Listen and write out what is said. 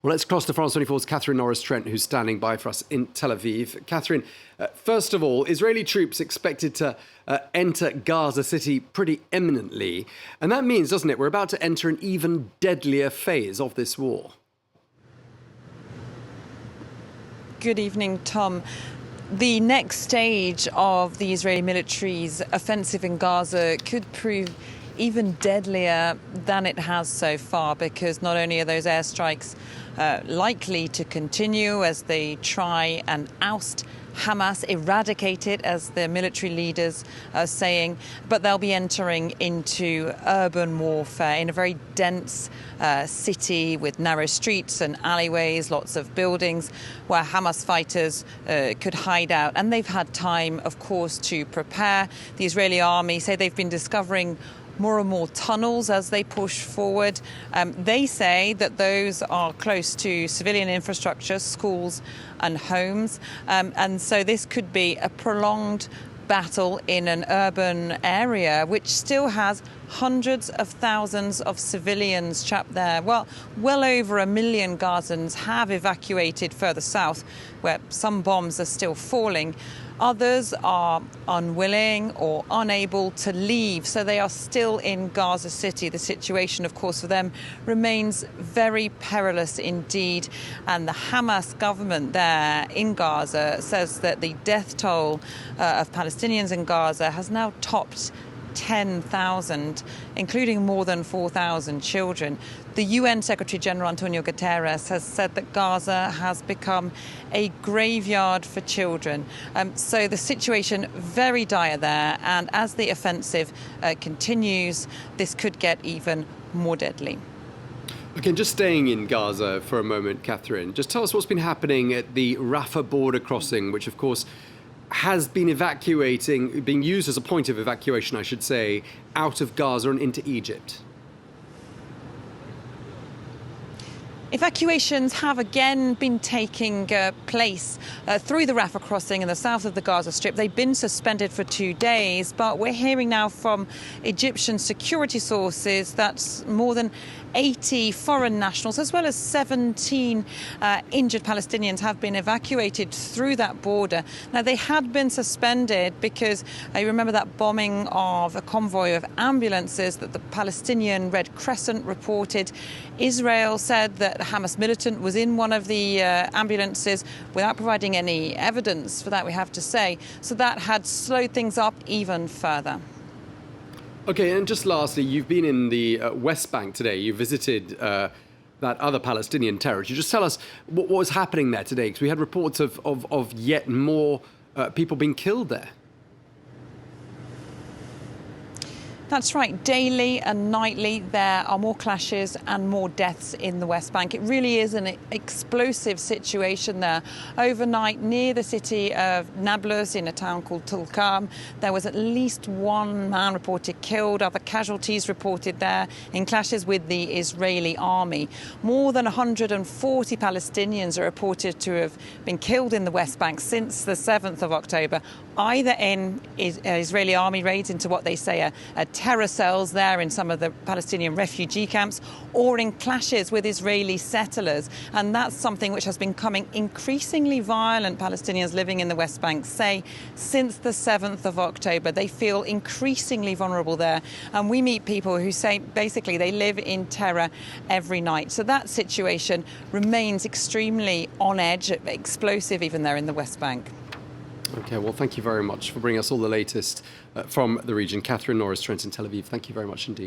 Well, let's cross to France 24's Catherine Norris Trent, who's standing by for us in Tel Aviv. Catherine, first of all, Israeli troops expected to enter Gaza City pretty imminently. And that means, doesn't it, we're about to enter an even deadlier phase of this war. Good evening, Tom. The next stage of the Israeli military's offensive in Gaza could prove even deadlier than it has so far, because not only are those airstrikes likely to continue as they try and oust Hamas, eradicate it, as the military leaders are saying, but they'll be entering into urban warfare in a very dense city with narrow streets and alleyways, lots of buildings where Hamas fighters could hide out. And they've had time, of course, to prepare. The Israeli army say they've been discovering more and more tunnels as they push forward. They say that those are close to civilian infrastructure, schools and homes. And so this could be a prolonged battle in an urban area which still has hundreds of thousands of civilians trapped there. Well over 1 million Gazans have evacuated further south, where some bombs are still falling. Others are unwilling or unable to leave, so they are still in Gaza City. The situation, of course, for them remains very perilous indeed. And the Hamas government there in Gaza says that the death toll of Palestinians in Gaza has now topped 10,000, including more than 4,000 children. The UN Secretary-General Antonio Guterres has said that Gaza has become a graveyard for children. So the situation very dire there, and as the offensive continues, this could get even more deadly. Okay, just staying in Gaza for a moment, Catherine, just tell us what's been happening at the Rafah border crossing, which of course has been being used as a point of evacuation, I should say, out of Gaza and into Egypt. Evacuations have again been taking place through the Rafah crossing in the south of the Gaza Strip. They've been suspended for 2 days, but we're hearing now from Egyptian security sources that more than 80 foreign nationals, as well as 17 injured Palestinians, have been evacuated through that border. Now, they had been suspended because I remember that bombing of a convoy of ambulances that the Palestinian Red Crescent reported. Israel said that a Hamas militant was in one of the ambulances without providing any evidence for that, we have to say. So that had slowed things up even further. Okay, and just lastly, you've been in the West Bank today. You visited that other Palestinian territory. Just tell us what was happening there today, because we had reports of yet more people being killed there. That's right. Daily and nightly, there are more clashes and more deaths in the West Bank. It really is an explosive situation there. Overnight, near the city of Nablus, in a town called Tulkarm, there was at least one man reported killed. Other casualties reported there in clashes with the Israeli army. More than 140 Palestinians are reported to have been killed in the West Bank since the 7th of October, either in Israeli army raids into what they say are terror cells there in some of the Palestinian refugee camps, or in clashes with Israeli settlers. And that's something which has been becoming increasingly violent. Palestinians living in the West Bank say since the 7th of October, they feel increasingly vulnerable there. And we meet people who say basically they live in terror every night. So that situation remains extremely on edge, explosive even there in the West Bank. Okay, well, thank you very much for bringing us all the latest from the region. Catherine Norris Trent in Tel Aviv, thank you very much indeed.